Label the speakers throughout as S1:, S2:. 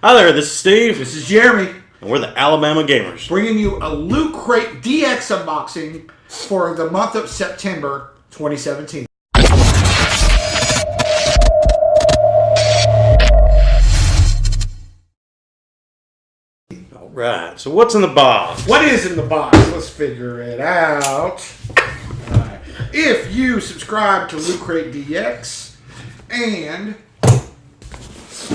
S1: Hi there, this is Steve.
S2: This is Jeremy.
S1: And we're the Alabama Gamers.
S2: Bringing you a Loot Crate DX unboxing for the month of September 2017.
S1: Alright, so what's in the box?
S2: What is in the box? Let's figure it out. Alright. If you subscribe to Loot Crate DX, and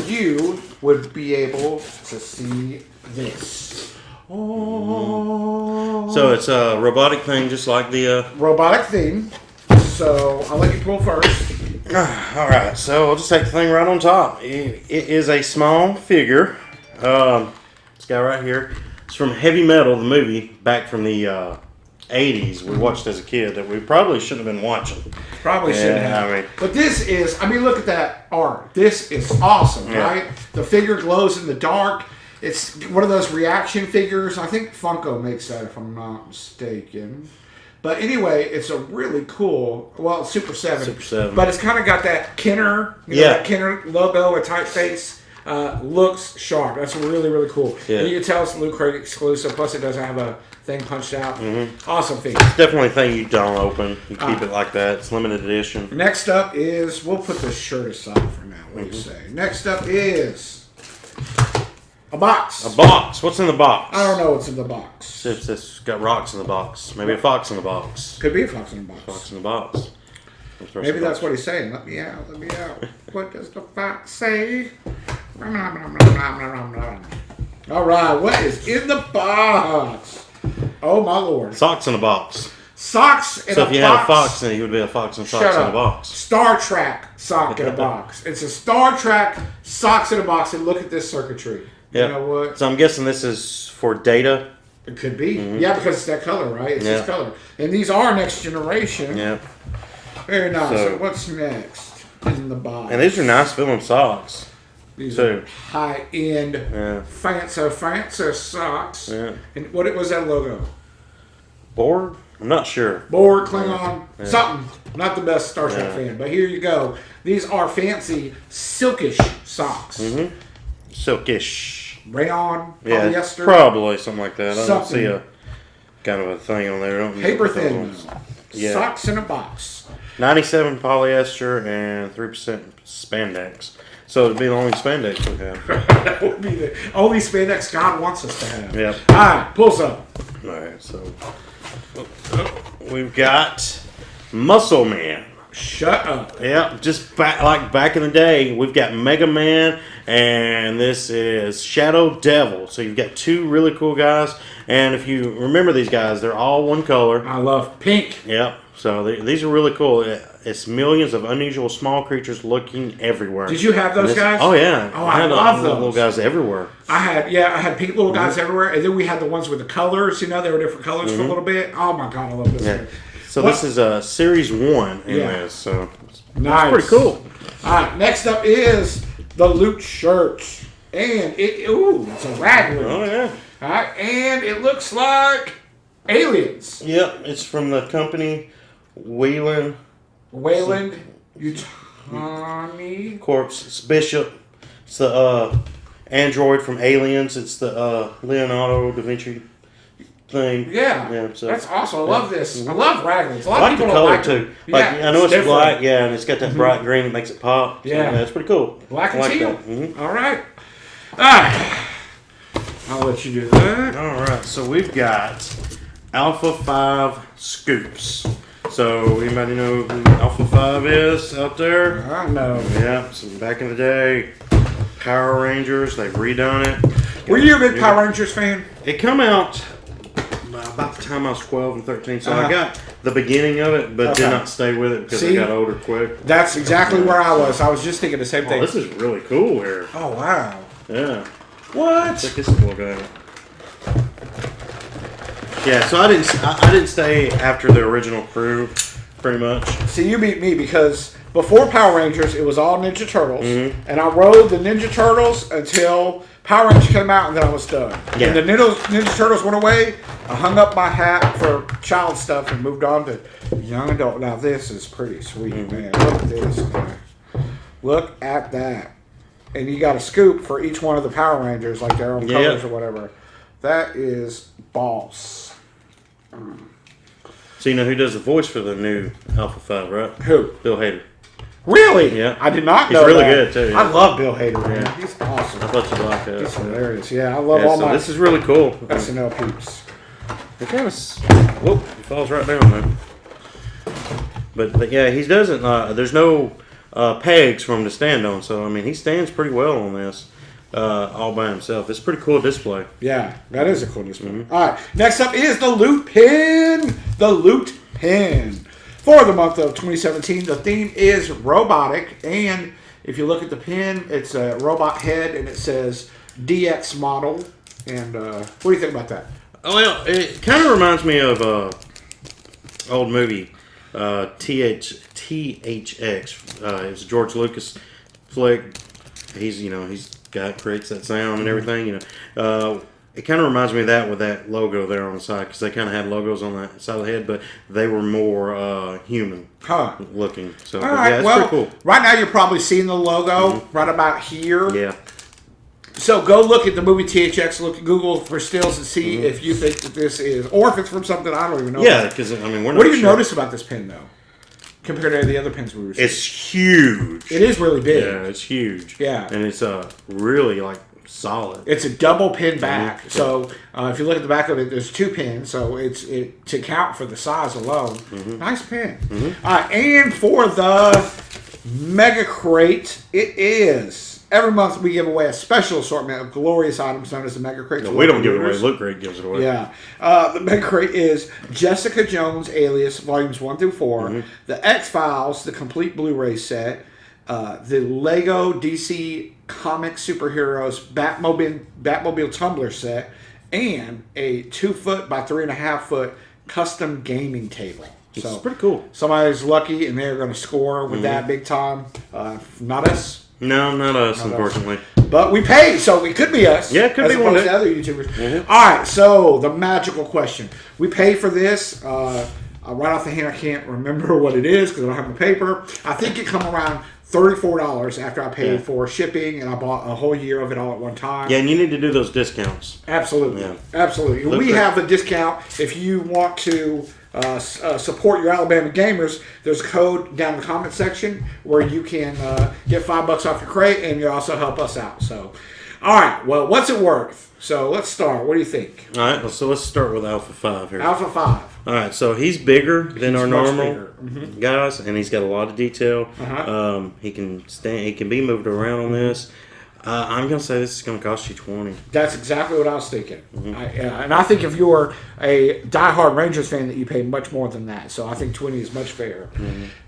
S2: you would be able to see this. Oh.
S1: So it's a robotic thing, just like the...
S2: Robotic theme. So I'll let you pull first.
S1: Alright, so I'll just take the thing right on top. It is a small figure. This guy right here. It's from Heavy Metal, the movie, back from the 80s we watched as a kid that we probably shouldn't have been watching.
S2: Probably shouldn't have. But this is, look at that art. This is awesome, right? The figure glows in the dark. It's one of those reaction figures. I think Funko makes that, if I'm not mistaken. But anyway, it's a really cool, well, it's Super 7.
S1: Super 7.
S2: But it's kind of got that Kenner, that Kenner logo, a typeface. Looks sharp. That's really, really cool. Yeah. You can tell it's a Loot Crate exclusive. Plus, it doesn't have a thing punched out. Mm-hmm. Awesome figure.
S1: It's definitely a thing you don't open. You keep it like that. It's limited edition.
S2: Next up is, we'll put this shirt aside for now. What do you say? Next up is a box.
S1: A box. What's in the box?
S2: I don't know what's in the box.
S1: It's got rocks in the box. Maybe a fox in the box.
S2: Could be a fox in the box.
S1: Fox in the box.
S2: Maybe that's what he's saying. Let me out. Let me out. What does the fox say? All right. What is in the box? Oh, my Lord.
S1: Socks in a box.
S2: Socks in a box.
S1: So if you had a fox in it, he would be a fox and socks in a box.
S2: Star Trek sock in a box. It's a Star Trek socks in a box. And look at this circuitry.
S1: Yep.
S2: You know what?
S1: So I'm guessing this is for data.
S2: It could be. Yeah, because it's that color, right? It's this color. And these are next generation.
S1: Yep.
S2: Very nice. So what's next in the box?
S1: And these are nice feeling socks.
S2: These are high-end, fancy socks. Yeah. And what was that logo?
S1: Board? I'm not sure.
S2: Board, Klingon, something. Not the best Star Trek fan, but here you go. These are fancy, silkish socks.
S1: Mm-hmm. Silkish.
S2: Rayon, polyester.
S1: Probably something like that. I don't see a kind of a thing on there.
S2: Paper thin. Socks in a box.
S1: 97 polyester and 3% spandex. So it'd be the only spandex we have.
S2: That would be the only spandex God wants us to have.
S1: Yep.
S2: All right, pull some.
S1: All right, so we've got Muscle Man.
S2: Shut up.
S1: Yep, just back in the day, we've got Mega Man, and this is Shadow Devil. So you've got two really cool guys, and if you remember these guys, they're all one color.
S2: I love pink.
S1: Yep. So these are really cool. It's millions of unusual small creatures looking everywhere.
S2: Did you have those guys?
S1: Oh yeah.
S2: Oh, I love those
S1: little guys everywhere.
S2: I had pink little guys everywhere, and then we had the ones with the colors. They were different colors for a little bit. Oh my God, I love this.
S1: Yeah. So this is Series 1 in this. So
S2: nice.
S1: It's pretty cool.
S2: All right. Next up is the Loot shirt, and it's a raglan.
S1: Oh yeah.
S2: All right, and it looks like aliens.
S1: Yep. It's from the company Wayland
S2: Yutani
S1: Corpse. It's Bishop. It's the android from Aliens. It's the Leonardo da Vinci thing.
S2: Yeah. So that's awesome. I love this. I love raglans. A lot
S1: of
S2: people
S1: the
S2: don't
S1: color
S2: like
S1: too.
S2: Yeah,
S1: I know it's black, and it's got that bright green that makes it pop.
S2: Yeah,
S1: it's pretty cool.
S2: Black and teal. All right. I'll let you do that.
S1: All right. So we've got Alpha 5 scoops. So anybody know who Alpha 5 is out there?
S2: I know.
S1: Yeah. So back in the day, Power Rangers, they've redone it.
S2: Were you a big Power Rangers fan?
S1: It come out about the time I was 12 and 13, so I got the beginning of it, but did not stay with it because I got older quick.
S2: That's exactly where I was. I was just thinking the same thing.
S1: This is really cool here.
S2: Oh, wow.
S1: Yeah.
S2: What?
S1: Check this little guy. Yeah, so I didn't stay after the original crew, pretty much.
S2: See, you beat me because before Power Rangers, it was all Ninja Turtles, and I rode the Ninja Turtles until Power Rangers came out, and then I was done. Yeah. And the Ninja Turtles went away. I hung up my hat for child stuff and moved on to young adult. Now this is pretty sweet, man. Look at this guy. Look at that. and you got a scoop for each one of the Power Rangers, like their own colors or whatever. That is boss.
S1: So you know who does the voice for the new Alpha 5, right?
S2: Who?
S1: Bill Hader.
S2: Really?
S1: Yeah.
S2: I did not know
S1: He's really
S2: that.
S1: good, too. Yeah.
S2: I love Bill Hader, man. Yeah. He's awesome.
S1: I thought you'd like that.
S2: He's hilarious. Yeah, I love all my
S1: this is really cool.
S2: SNL peeps.
S1: It kind of... Whoop, he falls right down there. But yeah, he doesn't... there's no pegs for him to stand on, so, I mean, he stands pretty well on this. All by himself. It's a pretty cool display.
S2: Yeah, that is a cool display. All right, next up is the Loot Pin. The Loot Pin. For the month of 2017, the theme is robotic, and if you look at the pin, it's a robot head, and it says DX model. And what do you think about that?
S1: Oh, well, it kind of reminds me of old movie THX. It's a George Lucas flick. He's creates that sound and everything. It kind of reminds me of that with that logo there on the side, because they kind of had logos on that side of the head, but they were more human looking. So
S2: all right,
S1: it's pretty cool.
S2: Right now you're probably seeing the logo right about here.
S1: Yeah.
S2: So go look at the movie THX, look at Google for stills and see if you think that this is, or if it's from something I don't even know.
S1: Yeah, because I mean, we're not
S2: What do you notice about this pin though, compared to the other pins we were seeing?
S1: It's huge.
S2: It is really big.
S1: Yeah, it's huge.
S2: Yeah,
S1: and it's really like solid.
S2: It's a double pin back. So if you look at the back of it, there's 2 pins. So it's to count for the size alone. Nice pin. All right, and for the Mega Crate, it is every month we give away a special assortment of glorious items known as the Mega Crate.
S1: No, we don't give it away. Loot Crate gives it away.
S2: Yeah. The Mega Crate is Jessica Jones Alias Volumes 1 through 4, the X-Files, the complete Blu-ray set, the Lego DC Comics Superheroes Batmobile Tumbler set, and a 2-foot by 3.5-foot custom gaming table.
S1: It's
S2: so
S1: pretty cool.
S2: Somebody's lucky and they're going to score with that big time. Not us.
S1: No, not us, unfortunately.
S2: But we pay, so it could be us.
S1: Yeah, it could be one of
S2: the other YouTubers. All right, so the magical question. We pay for this. Right off the hand, I can't remember what it is because I don't have my paper. I think it come around $34 after I paid for shipping, and I bought a whole year of it all at one time.
S1: Yeah, and you need to do those discounts.
S2: Absolutely.
S1: Yeah.
S2: Absolutely. We have a discount if you want to support your Alabama gamers. There's a code down in the comment section where you can get $5 off your crate, and you also help us out. So, all right. Well, what's it worth? So let's start. What do you think?
S1: All right. So let's start with Alpha 5 here.
S2: Alpha 5.
S1: All right. So he's bigger than our normal guys, and he's got a lot of detail. He can stand. He can be moved around on this. I'm gonna say this is gonna cost you $20.
S2: That's exactly what I was thinking. And I think if you're a diehard Rangers fan, that you pay much more than that. So I think 20 is much fair.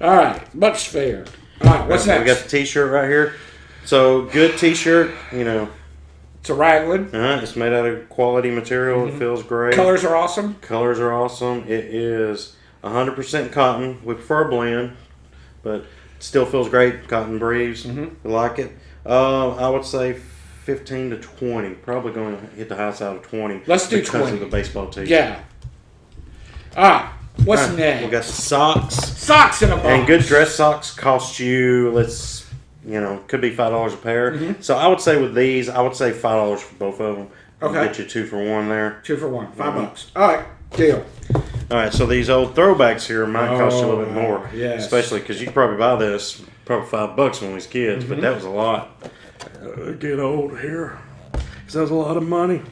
S2: All right, much fair. All right, what's next?
S1: We got the T-shirt right here. So good T-shirt,
S2: It's a raglan.
S1: It's made out of quality material. It feels great.
S2: Colors are awesome.
S1: Colors are awesome. It is 100% cotton. We prefer a blend, but it still feels great. Cotton breeze. We like it. I would say 15 to 20. Probably going to hit the high side of 20.
S2: Let's do 20.
S1: Because of the baseball tee.
S2: Yeah. All right. What's next?
S1: We got the socks.
S2: Socks in a box.
S1: And good dress socks cost you, could be $5 a pair. So I would say with these, I would say $5 for both of them.
S2: Okay.
S1: Get you 2 for 1 there.
S2: 2 for 1. $5. All right. Deal.
S1: All right. So these old throwbacks here might cost you a little bit more.
S2: Yes.
S1: Especially because you could probably buy this probably $5 when we was kids, but that was a lot. Get old here. Because that was a lot of money.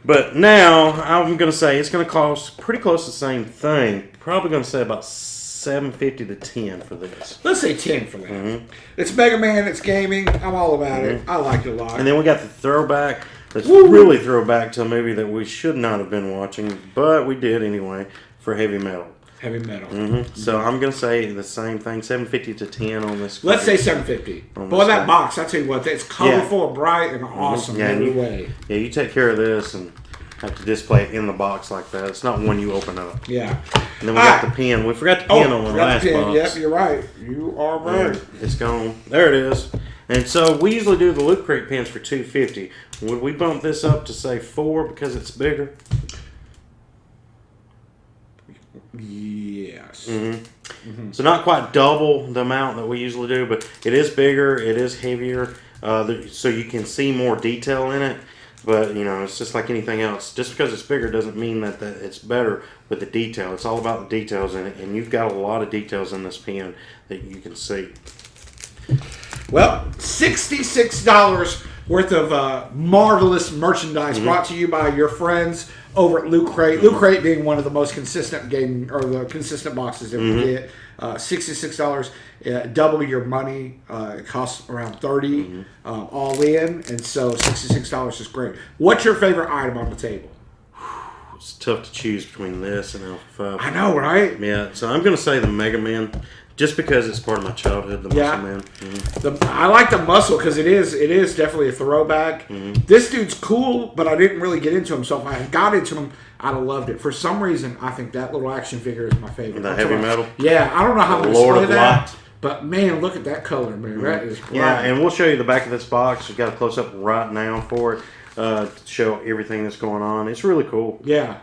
S1: But now, I'm going to say it's going to cost pretty close to the same thing. Probably going to say about $7.50 to $10 for this.
S2: Let's say 10 for that. It's Mega Man, it's gaming. I'm all about it. I like it a lot.
S1: And then we got the throwback. That's really throwback to a movie that we should not have been watching, but we did anyway, for Heavy Metal.
S2: Heavy Metal.
S1: So I'm going to say the same thing, $7.50 to $10 on this.
S2: Let's say $7.50. Boy, that box, I tell you what, it's colorful and bright and awesome in every way.
S1: Yeah, you take care of this and have to display it in the box like that. It's not one you open up.
S2: Yeah.
S1: And then we got the pin. We forgot the pin on the last box.
S2: Yep, you're right. You are right.
S1: It's gone. There it is. And so we usually do the Loot Crate pins for $2.50. Would we bump this up to say $4 because it's bigger?
S2: Yes.
S1: So not quite double the amount that we usually do, but it is bigger, it is heavier, so you can see more detail in it. But, you know, it's just like anything else. Just because it's bigger doesn't mean that it's better with the detail. It's all about the details in it, and you've got a lot of details in this pen that you can see.
S2: Well, $66 worth of marvelous merchandise brought to you by your friends over at Loot Crate. Loot Crate being one of the most consistent the consistent boxes that we get. $66, double your money. It costs around $30 all in, and so $66 is great. What's your favorite item on the table?
S1: It's tough to choose between this and Alpha 5.
S2: I know, right?
S1: Yeah, so I'm going to say the Mega Man, just because it's part of my childhood, the Muscle Man.
S2: I like the muscle because it is definitely a throwback. This dude's cool, but I didn't really get into him. So if I had got into him, I'd have loved it. For some reason, I think that little action figure is my favorite.
S1: The heavy metal?
S2: Yeah, I don't know how to
S1: Lord
S2: display
S1: of
S2: that.
S1: Light.
S2: But man, look at that color, man. That is bright.
S1: Yeah, and we'll show you the back of this box. We've got a close up right now for it to show everything that's going on. It's really cool.
S2: Yeah,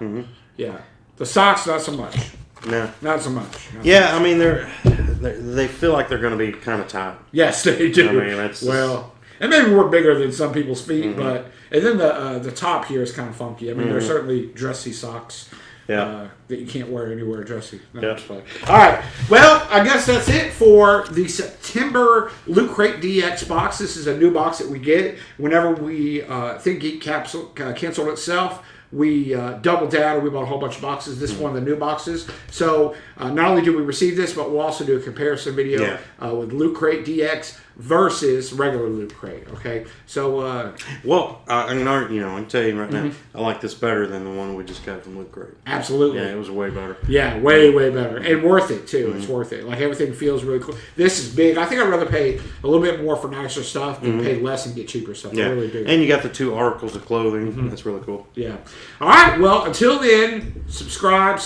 S2: yeah. The socks, not so much.
S1: No,
S2: not so much.
S1: Yeah, I mean they feel like they're going to be kind of tight.
S2: Yes, they do.
S1: I mean, that's
S2: and maybe we're bigger than some people's feet, but and then the top here is kind of funky. I mean, there's certainly dressy socks. That you can't wear anywhere dressy. No, all right. Well, I guess that's it for the September Loot Crate DX box. This is a new box that we get whenever we think Geek canceled itself. We doubled down and we bought a whole bunch of boxes. This is one of the new boxes. So not only do we receive this, but we'll also do a comparison video with Loot Crate DX versus regular Loot Crate. Okay, so I can tell you right now, I like this better than the one we just got from Loot Crate. Absolutely,
S1: yeah, it was way better.
S2: Yeah, way better and worth it too. It's worth it. Like everything feels really cool. This is big. I think I'd rather pay a little bit more for nicer stuff than pay less and get cheaper stuff.
S1: Yeah,
S2: I really do.
S1: And you got the 2 articles of clothing. That's really cool.
S2: Yeah. All right. Well, until then, subscribe.